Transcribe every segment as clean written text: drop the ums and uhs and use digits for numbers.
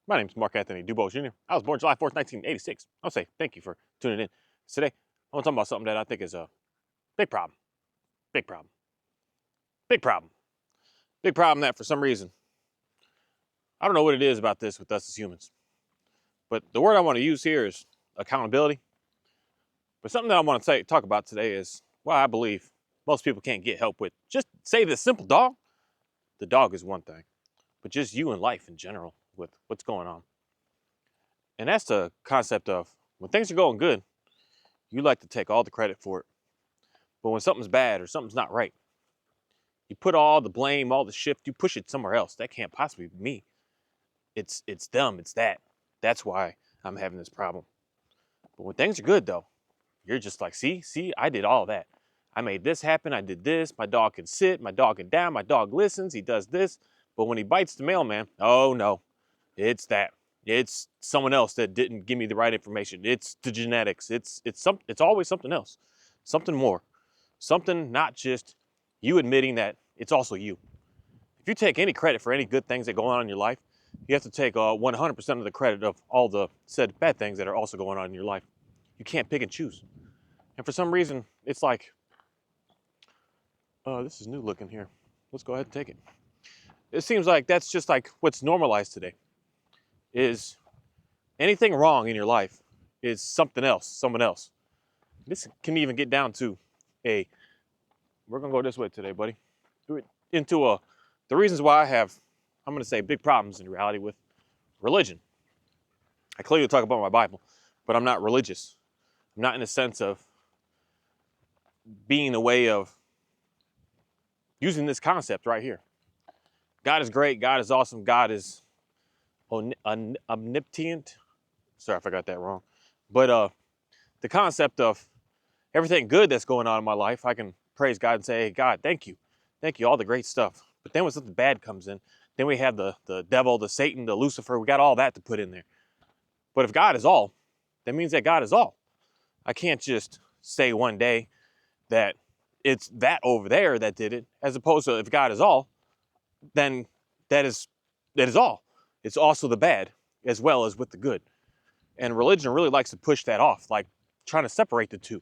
My name is Mark Anthony Dubose Jr. I was born July 4th, 1986. I'll say thank you for tuning in. Today, I want to talk about something that I think is a big problem. Big problem. Big problem. Big problem that for some reason, I don't know what it is about this with us as humans. But the word I want to use here is accountability. But something that I want to talk about today is why I believe most people can't get help with. Just say the simple dog. The dog is one thing, but just you and life in general with what's going on. And that's the concept of when things are going good, you like to take all the credit for it. But when something's bad or something's not right, you put all the blame, all the shift, you push it somewhere else. That can't possibly be me. It's them, it's that. That's why I'm having this problem. But when things are good though, you're just like, see, I did all that. I made this happen, I did this, my dog can sit, my dog can down, my dog listens, he does this. But when he bites the mailman, oh no, it's that. It's someone else that didn't give me the right information. It's the genetics. It's always something else, something more, something not just you admitting that it's also you. If you take any credit for any good things that go on in your life, you have to take 100% of the credit of all the said bad things that are also going on in your life. You can't pick and choose. And for some reason, it's like, this is new looking here. Let's go ahead and take it. It seems like that's just like what's normalized today. Is anything wrong in your life is something else, someone else. This can even get down to we're gonna go this way today, buddy. The reasons why I'm gonna say big problems in reality with religion. I clearly talk about my Bible, but I'm not religious. I'm not in the sense of being a way of using this concept right here. God is great, God is awesome, God is omnipotent. Sorry if I got that wrong. But the concept of everything good that's going on in my life, I can praise God and say, hey, God, thank you. Thank you, all the great stuff. But then when something bad comes in, then we have the devil, the Satan, the Lucifer. We got all that to put in there. But if God is all, that means that God is all. I can't just say one day that it's that over there that did it, as opposed to if God is all, then that is all. It's also the bad as well as with the good. And religion really likes to push that off, like trying to separate the two,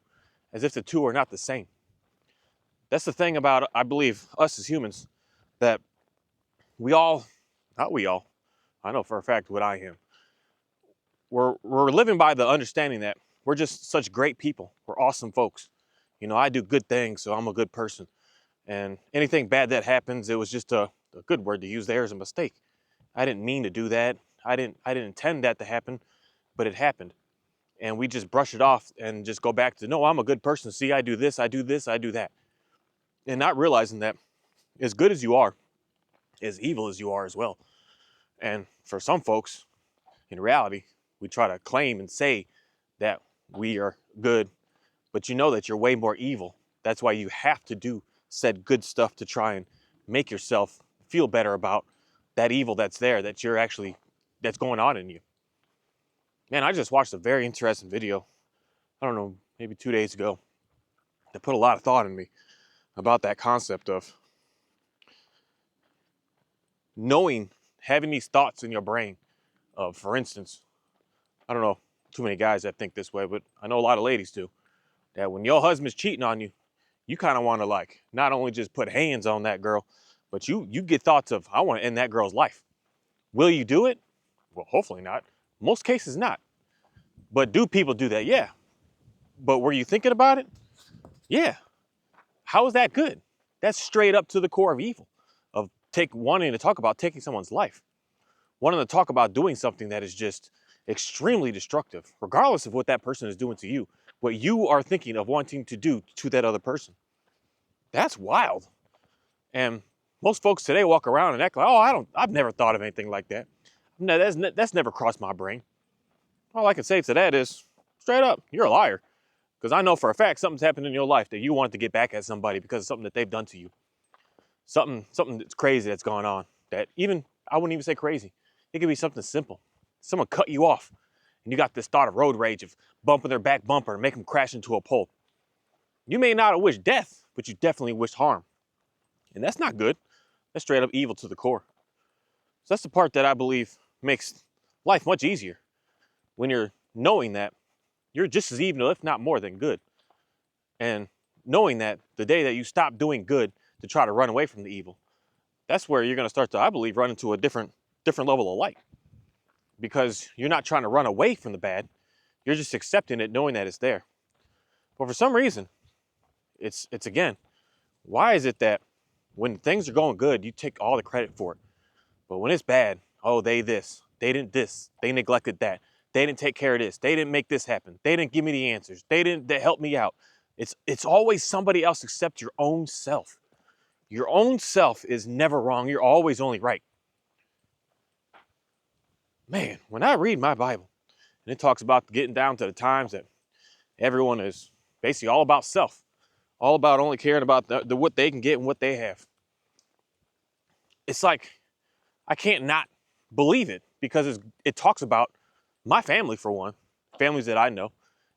as if the two are not the same. That's the thing about, I believe, us as humans, that not we all, I know for a fact what I am. We're living by the understanding that we're just such great people. We're awesome folks. You know, I do good things, so I'm a good person. And anything bad that happens, it was just a good word to use there as a mistake. I didn't mean to do that. I didn't intend that to happen, but it happened. And we just brush it off and just go back to, no, I'm a good person. See, I do this, I do this, I do that. And not realizing that as good as you are, as evil as you are as well. And for some folks, in reality, we try to claim and say that we are good, but you know that you're way more evil. That's why you have to do said good stuff to try and make yourself feel better about that evil that's there, that's going on in you. Man, I just watched a very interesting video, I don't know, maybe 2 days ago, that put a lot of thought in me about that concept of knowing, having these thoughts in your brain of, for instance, I don't know too many guys that think this way, but I know a lot of ladies do, that when your husband's cheating on you, you kind of want to like not only just put hands on that girl, but you get thoughts of, I want to end that girl's life. Will you do it? Well, hopefully not. Most cases not. But do people do that? Yeah. But were you thinking about it? Yeah. How is that good? That's straight up to the core of evil, of wanting to talk about taking someone's life, wanting to talk about doing something that is just extremely destructive, regardless of what that person is doing to you, what you are thinking of wanting to do to that other person. That's wild. And most folks today walk around and act like, oh, I've never thought of anything like that. No, that's never crossed my brain. All I can say to that is, straight up, you're a liar. Because I know for a fact something's happened in your life that you want to get back at somebody because of something that they've done to you. Something that's crazy that's gone on. That even, I wouldn't even say crazy. It could be something simple. Someone cut you off and you got this thought of road rage of bumping their back bumper and make them crash into a pole. You may not have wished death, but you definitely wished harm. And that's not good. That's straight up evil to the core. So that's the part that I believe makes life much easier when you're knowing that you're just as evil, if not more than good. And knowing that the day that you stop doing good to try to run away from the evil, that's where you're going to start to, I believe, run into a different level of light. Because you're not trying to run away from the bad. You're just accepting it, knowing that it's there. But for some reason, it's again, why is it that when things are going good, you take all the credit for it? But when it's bad, oh, they didn't this, they neglected that. They didn't take care of this. They didn't make this happen. They didn't give me the answers. They help me out. It's always somebody else except your own self. Your own self is never wrong. You're always only right. Man, when I read my Bible, and it talks about getting down to the times that everyone is basically all about self, all about only caring about the what they can get and what they have. It's like I can't not believe it because it talks about my family, for one, families that I know.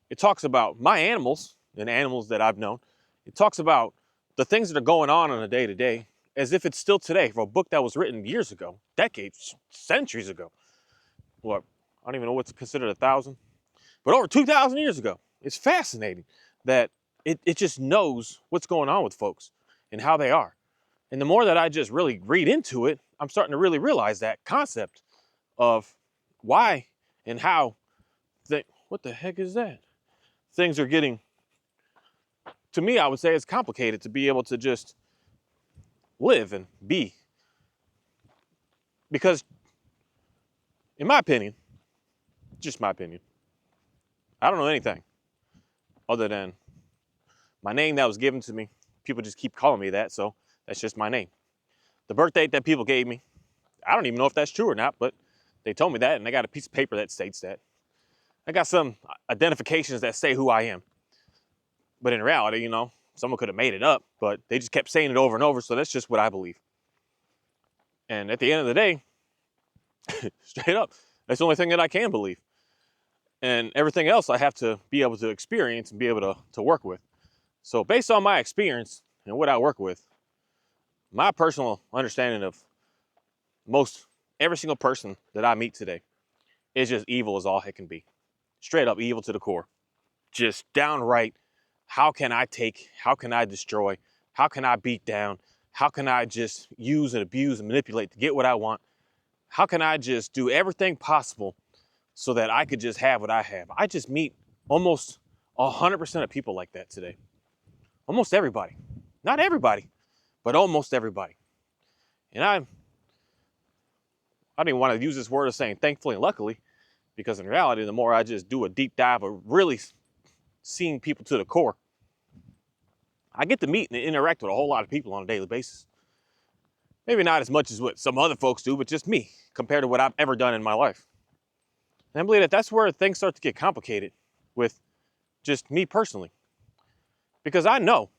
It talks about my animals and animals that I've known. It talks about the things that are going on a day-to-day as if it's still today for a book that was written years ago, decades, centuries ago. What, I don't even know what's considered 1,000, but over 2,000 years ago. It's fascinating that it just knows what's going on with folks and how they are. And the more that I just really read into it, I'm starting to really realize that concept of why and how, what the heck is that? Things are getting, to me, I would say it's complicated to be able to just live and be. Because, in my opinion, just my opinion, I don't know anything other than my name that was given to me. People just keep calling me that, so that's just my name. The birth date that people gave me, I don't even know if that's true or not, but they told me that, and I got a piece of paper that states that. I got some identifications that say who I am. But in reality, someone could have made it up, but they just kept saying it over and over, so that's just what I believe. And at the end of the day, straight up, that's the only thing that I can believe. And everything else I have to be able to experience and be able to work with. So based on my experience and what I work with, my personal understanding of most every single person that I meet today is just evil as all it can be. Straight up evil to the core. Just downright, how can I take, how can I destroy, how can I beat down, how can I just use and abuse and manipulate to get what I want? How can I just do everything possible so that I could just have what I have? I just meet almost 100% of people like that today. Almost everybody. Not everybody, but almost everybody. And I don't even want to use this word of saying thankfully and luckily, because in reality, the more I just do a deep dive of really seeing people to the core, I get to meet and interact with a whole lot of people on a daily basis. Maybe not as much as what some other folks do, but just me compared to what I've ever done in my life. And I believe that that's where things start to get complicated with just me personally. Because I know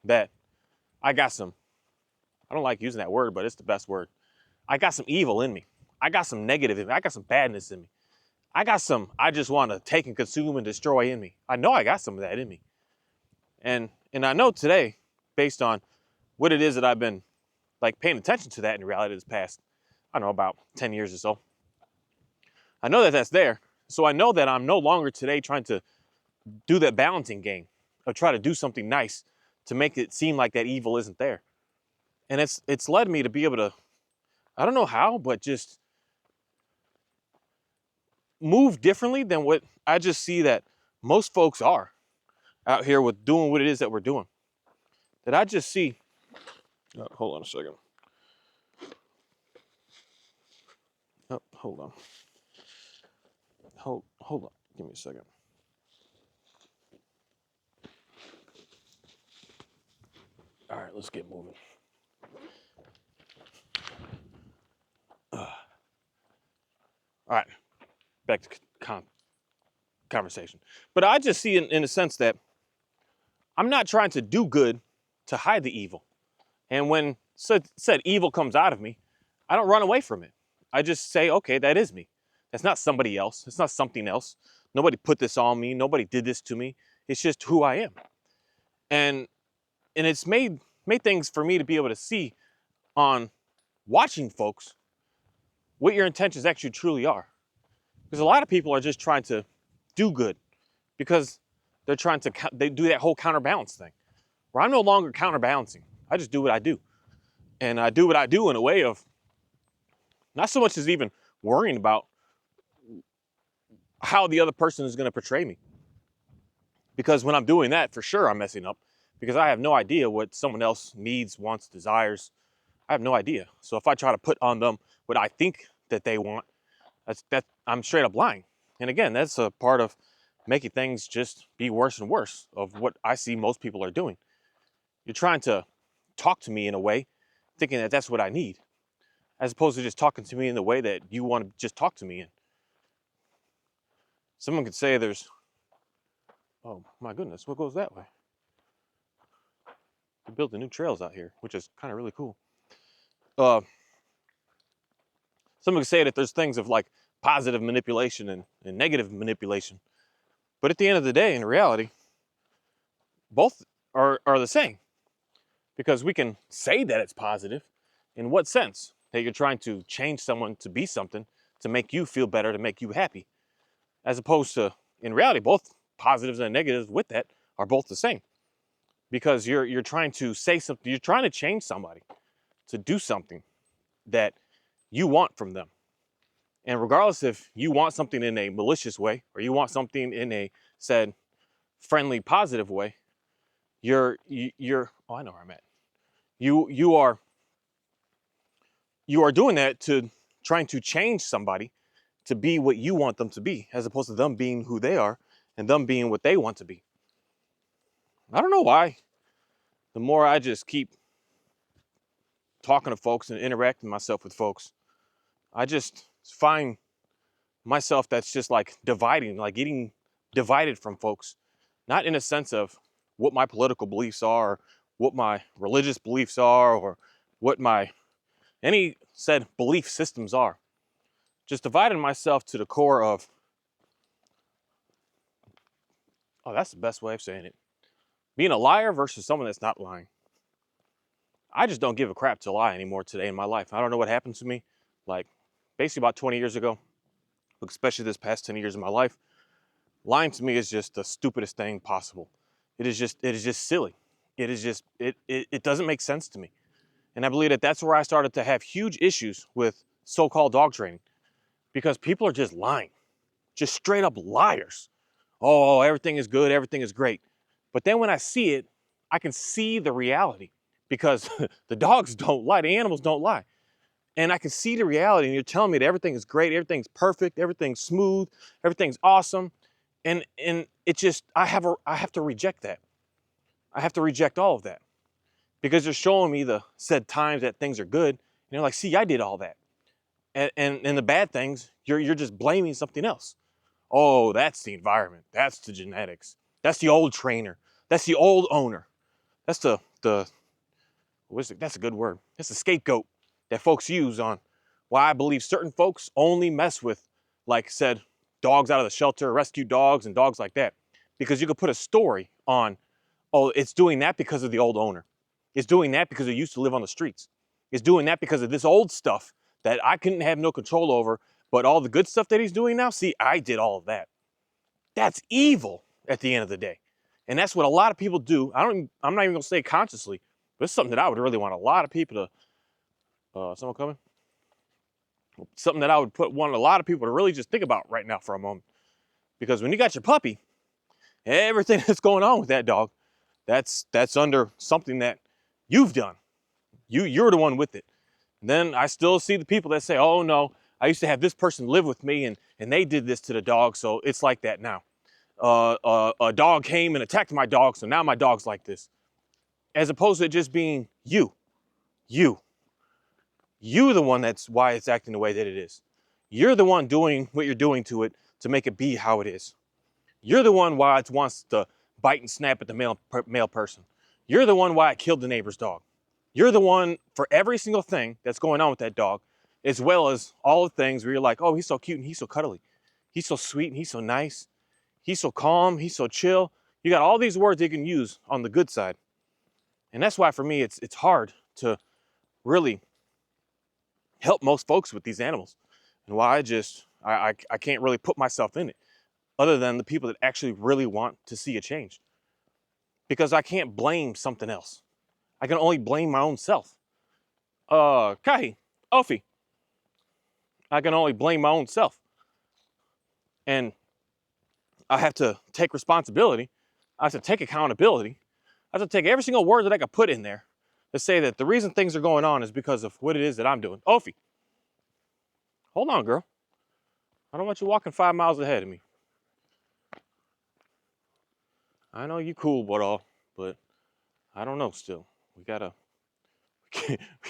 that I got some, I don't like using that word, but it's the best word. I got some evil in me. I got some negative in me. I got some badness in me. I got some I just want to take and consume and destroy in me. I know I got some of that in me. And I know today, based on what it is that I've been paying attention to that in reality this past, I don't know, about 10 years or so. I know that that's there. So I know that I'm no longer today trying to do that balancing game of try to do something nice to make it seem like that evil isn't there. And it's led me to be able to, I don't know how, but just move differently than what I just see that most folks are out here with doing what it is that we're doing. That I just see, hold on a second. Oh, hold on. Hold on. Give me a second. All right, let's get moving. All right, back to conversation. But I just see in a sense that I'm not trying to do good to hide the evil. And when said evil comes out of me, I don't run away from it. I just say, okay, that is me. That's not somebody else. It's not something else. Nobody put this on me. Nobody did this to me. It's just who I am. And it's made things for me to be able to see on watching folks what your intentions actually truly are. Because a lot of people are just trying to do good because they do that whole counterbalance thing where I'm no longer counterbalancing. I just do what I do. And I do what I do in a way of not so much as even worrying about how the other person is going to portray me. Because when I'm doing that, for sure I'm messing up because I have no idea what someone else needs, wants, desires. I have no idea. So if I try to put on them what I think that they want, I'm straight up lying. And again, that's a part of making things just be worse and worse of what I see most people are doing. You're trying to talk to me in a way, thinking that that's what I need, as opposed to just talking to me in the way that you want to just talk to me in. Someone could say oh my goodness, what goes that way? They're building new trails out here, which is kind of really cool. Someone could say that there's things of like positive manipulation and negative manipulation. But at the end of the day, in reality, both are the same. Because we can say that it's positive. In what sense? That you're trying to change someone to be something, to make you feel better, to make you happy. As opposed to, in reality, both positives and negatives with that are both the same. Because you're trying to say something, you're trying to change somebody to do something that you want from them. And regardless if you want something in a malicious way or you want something in a said friendly, positive way, you're oh, I know where I'm at. You are doing that to trying to change somebody to be what you want them to be, as opposed to them being who they are and them being what they want to be. I don't know why. The more I just keep talking to folks and interacting myself with folks, I just find myself that's just like dividing, like getting divided from folks, not in a sense of what my political beliefs are, or what my religious beliefs are, or what my any said belief systems are. Just dividing myself to the core of, oh, that's the best way of saying it. Being a liar versus someone that's not lying. I just don't give a crap to lie anymore today in my life. I don't know what happened to me. Like basically about 20 years ago, especially this past 10 years of my life, lying to me is just the stupidest thing possible. It is just silly. It doesn't make sense to me. And I believe that that's where I started to have huge issues with so-called dog training, because people are just lying, just straight up liars. Oh, everything is good, everything is great. But then when I see it, I can see the reality, because the dogs don't lie, the animals don't lie. And I can see the reality, and you're telling me that everything is great, everything's perfect, everything's smooth, everything's awesome. And it just, I have to reject that. I have to reject all of that, because they're showing me the said times that things are good. And you're like, see, I did all that. And the bad things, you're just blaming something else. Oh, that's the environment. That's the genetics. That's the old trainer. That's the old owner. That's that's a good word. That's the scapegoat that folks use on why I believe certain folks only mess with, like said, dogs out of the shelter, rescue dogs and dogs like that. Because you could put a story on, oh, it's doing that because of the old owner. It's doing that because it used to live on the streets. It's doing that because of this old stuff that I couldn't have no control over. But all the good stuff that he's doing now, see, I did all of that. That's evil at the end of the day. And that's what a lot of people do. I'm not even gonna say consciously, but it's something that I would really want a lot of people to, someone coming? Something that I would want a lot of people to really just think about right now for a moment. Because when you got your puppy, everything that's going on with that dog, that's under something that you've done. You're the one with it. And then I still see the people that say, oh no, I used to have this person live with me and they did this to the dog, so it's like that now. A dog came and attacked my dog, so now my dog's like this. As opposed to it just being you the one that's why it's acting the way that it is. You're the one doing what you're doing to it to make it be how it is. You're the one why it wants to bite and snap at the male person. You're the one why it killed the neighbor's dog. You're the one for every single thing that's going on with that dog, as well as all the things where you're like, oh, he's so cute and he's so cuddly. He's so sweet and he's so nice. He's so calm, he's so chill. You got all these words you can use on the good side. And that's why for me, it's hard to really help most folks with these animals. And why I can't really put myself in it other than the people that actually really want to see a change. Because I can't blame something else. I can only blame my own self. Kahi, Ofi, I can only blame my own self. And I have to take responsibility. I have to take accountability. I have to take every single word that I can put in there to say that the reason things are going on is because of what it is that I'm doing. Ofi, hold on, girl. I don't want you walking 5 miles ahead of me. I know you cool, but all, but I don't know still. We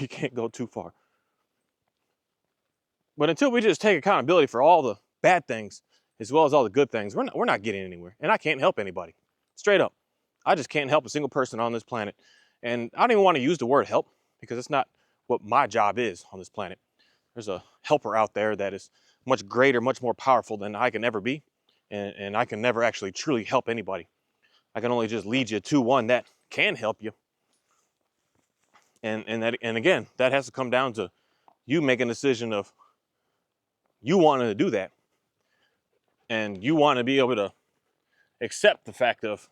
can't go too far. But until we just take accountability for all the bad things as well as all the good things, we're not getting anywhere. And I can't help anybody. Straight up. I just can't help a single person on this planet. And I don't even want to use the word help because it's not what my job is on this planet. There's a helper out there that is much greater, much more powerful than I can ever be. And I can never actually truly help anybody. I can only just lead you to one that can help you. And again, that has to come down to you making a decision of you wanting to do that. And you want to be able to accept the fact of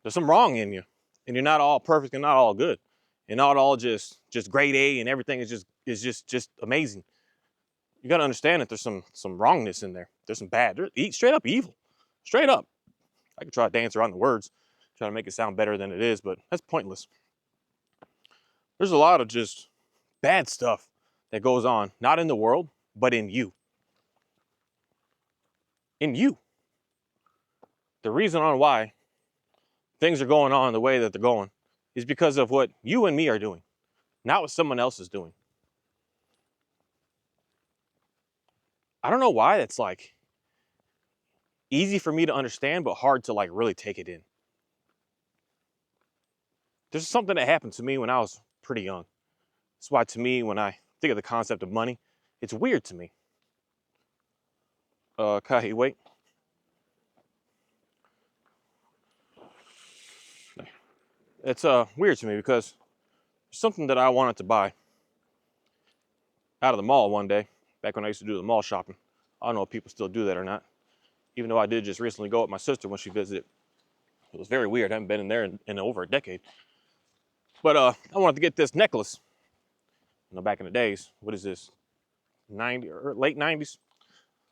there's some wrong in you. And you're not all perfect and not all good. And not all just grade A and everything is just amazing. You got to understand that there's some wrongness in there. There's some bad. There's straight up evil. Straight up. I could try to dance around the words, try to make it sound better than it is, but that's pointless. There's a lot of just bad stuff that goes on, not in the world, but in you. In you. The reason on why things are going on the way that they're going is because of what you and me are doing, not what someone else is doing. I don't know why that's like easy for me to understand, but hard to like really take it in. There's something that happened to me when I was pretty young. That's why to me, when I think of the concept of money, it's weird to me. Kahi, wait. It's weird to me because there's something that I wanted to buy out of the mall one day, back when I used to do the mall shopping. I don't know if people still do that or not. Even though I did just recently go with my sister when she visited. It was very weird. I haven't been in there in over a decade. But I wanted to get this necklace. You know, back in the days, what is this? 90 or late 90s?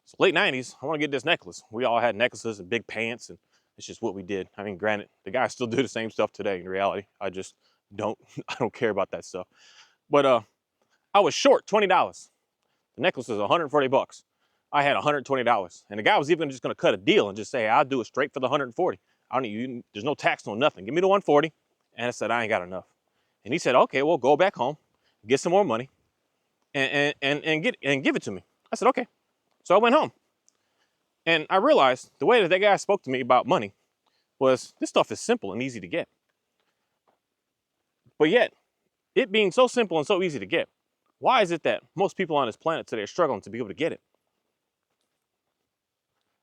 So late 90s, I want to get this necklace. We all had necklaces and big pants, and it's just what we did. I mean, granted, the guys still do the same stuff today in reality. I just don't care about that stuff. But I was short $20. The necklace is 140 bucks. I had $120. And the guy was even just going to cut a deal and just say, I'll do it straight for the 140. I don't need, there's no tax, no nothing. Give me the 140. And I said, I ain't got enough. And he said, okay, well, go back home, get some more money, and give it to me. I said, okay. So I went home. And I realized the way that guy spoke to me about money was this stuff is simple and easy to get. But yet, it being so simple and so easy to get, why is it that most people on this planet today are struggling to be able to get it?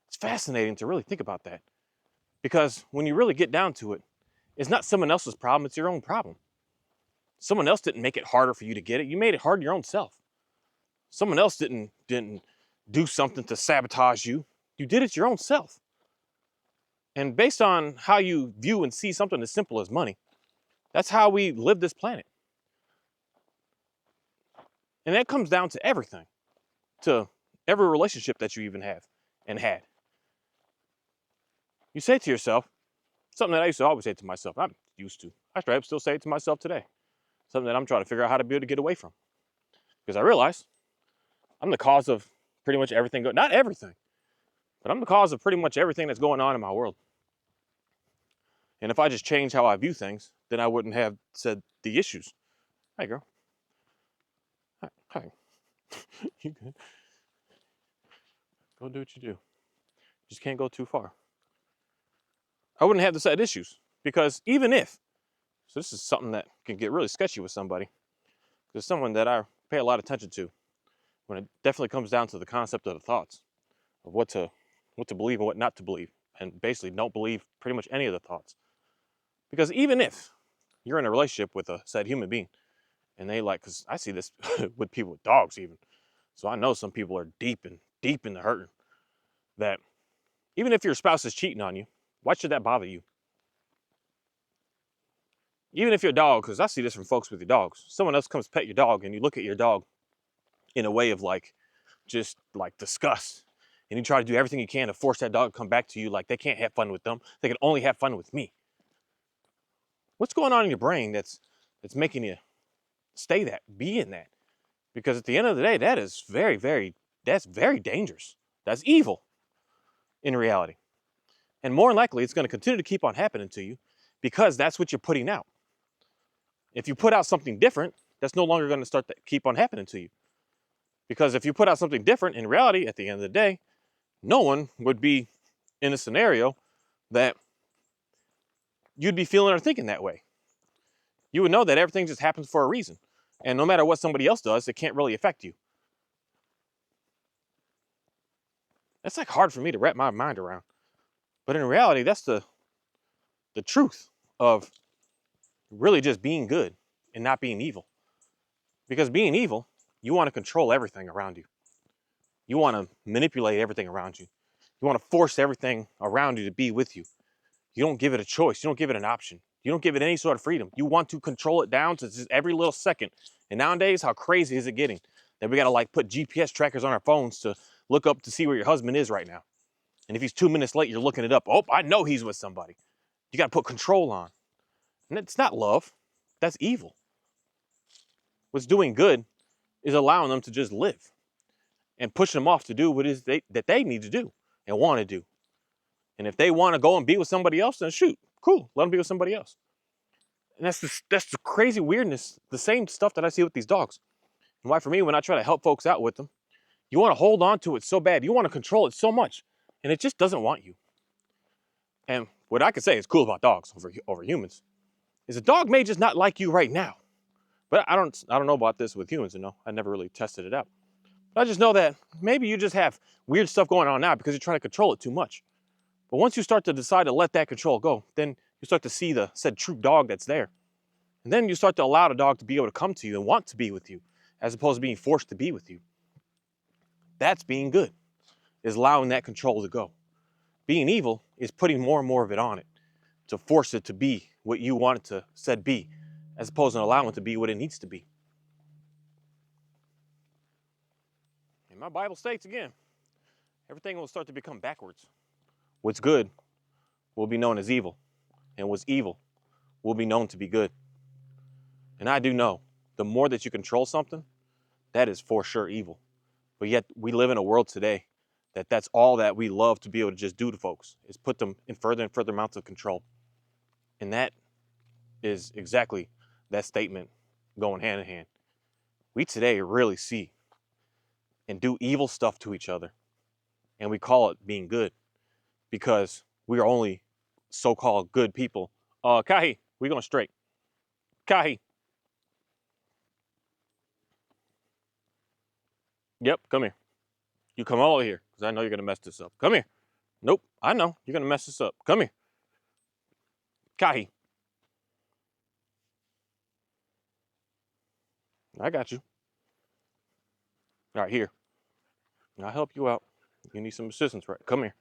It's fascinating to really think about that. Because when you really get down to it, it's not someone else's problem, it's your own problem. Someone else didn't make it harder for you to get it. You made it hard your own self. Someone else didn't do something to sabotage you. You did it your own self. And based on how you view and see something as simple as money, that's how we live this planet. And that comes down to everything, to every relationship that you even have and had. You say to yourself, something that I used to always say to myself, I straight up still say it to myself today. Something that I'm trying to figure out how to be able to get away from. Because I realize I'm the cause of pretty much everything, not everything, but I'm the cause of pretty much everything that's going on in my world. And if I just change how I view things, then I wouldn't have said the issues. Hey, girl. Hi. You good? Go do what you do. Just can't go too far. I wouldn't have the said issues because even if, so this is something that can get really sketchy with somebody. There's someone that I pay a lot of attention to when it definitely comes down to the concept of the thoughts of what to believe and what not to believe, and basically don't believe pretty much any of the thoughts. Because even if you're in a relationship with a said human being, and they like, because I see this with people with dogs even. So I know some people are deep in the hurting that even if your spouse is cheating on you, why should that bother you? Even if your dog, because I see this from folks with your dogs, someone else comes pet your dog and you look at your dog in a way of like, just like disgust. And you try to do everything you can to force that dog to come back to you like they can't have fun with them. They can only have fun with me. What's going on in your brain that's making you be in that? Because at the end of the day, that is that's very dangerous. That's evil in reality. And more than likely, it's going to continue to keep on happening to you because that's what you're putting out. If you put out something different, that's no longer going to start to keep on happening to you. Because if you put out something different, in reality, at the end of the day, no one would be in a scenario that you'd be feeling or thinking that way. You would know that everything just happens for a reason. And no matter what somebody else does, it can't really affect you. That's like hard for me to wrap my mind around. But in reality, that's the truth of really just being good and not being evil. Because being evil, you want to control everything around you. You want to manipulate everything around you. You want to force everything around you to be with you. You don't give it a choice. You don't give it an option. You don't give it any sort of freedom. You want to control it down to just every little second. And nowadays, how crazy is it getting that we got to like put GPS trackers on our phones to look up to see where your husband is right now. And if he's 2 minutes late, you're looking it up. Oh, I know he's with somebody. You got to put control on. And it's not love. That's evil. What's doing good is allowing them to just live and pushing them off to do what it is that they need to do and want to do. And if they want to go and be with somebody else, then shoot, cool, let them be with somebody else. And that's the crazy weirdness, the same stuff that I see with these dogs. And why for me, when I try to help folks out with them, you want to hold on to it so bad. You want to control it so much. And it just doesn't want you. And what I could say is cool about dogs over humans is a dog may just not like you right now. But I don't know about this with humans, I never really tested it out. But I just know that maybe you just have weird stuff going on now because you're trying to control it too much. But once you start to decide to let that control go, then you start to see the said true dog that's there. And then you start to allow the dog to be able to come to you and want to be with you, as opposed to being forced to be with you. That's being good, is allowing that control to go. Being evil is putting more and more of it on it to force it to be what you want it to said be, as opposed to allowing it to be what it needs to be. And my Bible states again, everything will start to become backwards. What's good will be known as evil, and what's evil will be known to be good. And I do know, the more that you control something, that is for sure evil. But yet we live in a world today that's all that we love to be able to just do to folks, is put them in further and further amounts of control. And that is exactly that statement going hand in hand. We today really see and do evil stuff to each other, and we call it being good because we are only so-called good people. Kahi, we going straight. Kahi. Yep, come here. You come all here because I know you're going to mess this up. Come here. Nope, I know you're going to mess this up. Come here. Kahi. I got you. All right, here. I'll help you out. You need some assistance, right? Come here.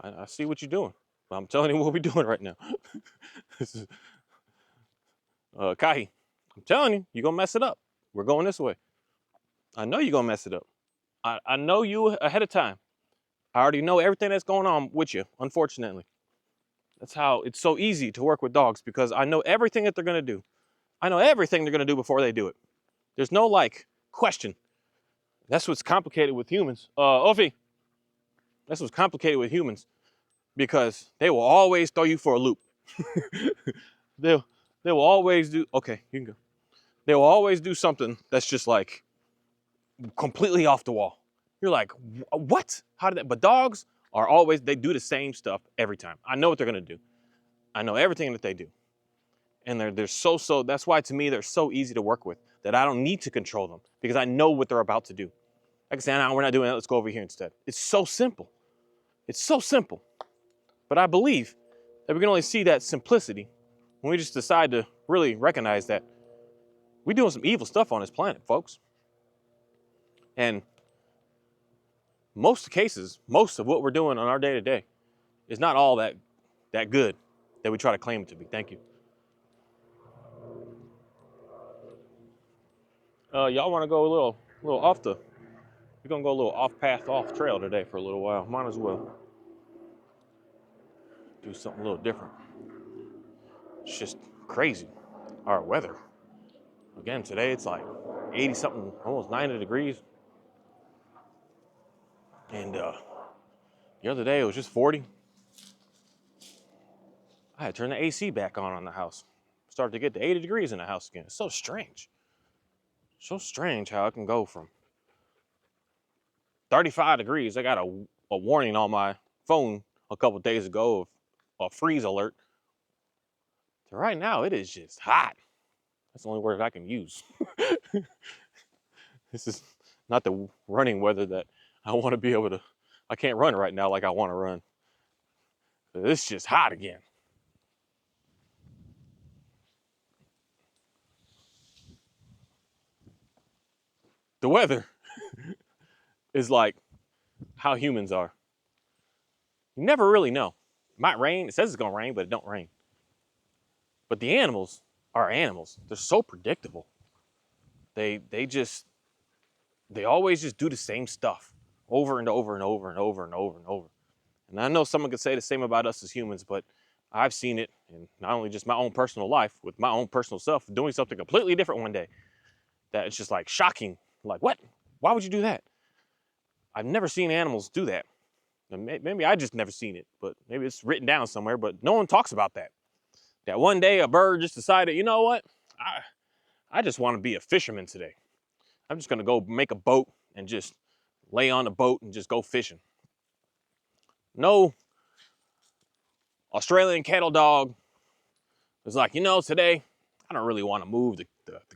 I see what you're doing. I'm telling you what we're doing right now. This is, Kahi, I'm telling you, you're going to mess it up. We're going this way. I know you're going to mess it up. I know you ahead of time. I already know everything that's going on with you, unfortunately. That's how it's so easy to work with dogs, because I know everything that they're going to do. I know everything they're going to do before they do it. There's no, question. That's what's complicated with humans. Ofi, that's what's complicated with humans, because they will always throw you for a loop. They will always do, okay, you can go. They will always do something that's just completely off the wall. You're like, what? How did that? But dogs are always, they do the same stuff every time. I know what they're going to do. I know everything that they do. And they're so, that's why to me, they're so easy to work with, that I don't need to control them, because I know what they're about to do. I can say, no, we're not doing that. Let's go over here instead. It's so simple. It's so simple. But I believe that we can only see that simplicity when we just decide to really recognize that We doing some evil stuff on this planet, folks. And most cases, most of what we're doing on our day to day is not all that good that we try to claim it to be. Thank you. Y'all want to go a little off the? We're gonna go a little off path, off trail today for a little while. Might as well do something a little different. It's just crazy. Our weather. Again, today it's like 80 something, almost 90 degrees. And the other day it was just 40. I had to turn the AC back on the house. Started to get to 80 degrees in the house again. It's so strange. So strange how it can go from 35 degrees. I got a warning on my phone a couple days ago of a freeze alert. So right now it is just hot. That's the only word I can use. This is not the running weather that I want to be able to. I can't run right now like I want to run. It's just hot again. The weather is like how humans are. You never really know. It might rain. It says it's gonna rain, but it don't rain. But the animals are animals. They're so predictable. They always just do the same stuff over and over and over and over and over and over. And I know someone could say the same about us as humans, but I've seen it in not only just my own personal life, with my own personal self, doing something completely different one day. That it's just like shocking. Like, what? Why would you do that? I've never seen animals do that. Maybe I just never seen it, but maybe it's written down somewhere, but no one talks about that. That one day a bird just decided, you know what? I just want to be a fisherman today. I'm just gonna go make a boat and just lay on the boat and just go fishing. No Australian cattle dog was like, you know, today I don't really want to move the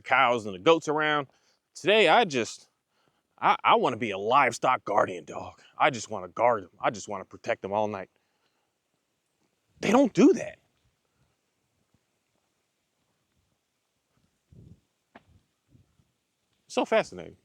cows and the goats around. Today I want to be a livestock guardian dog. I just want to guard them. I just want to protect them all night. They don't do that. So fascinating.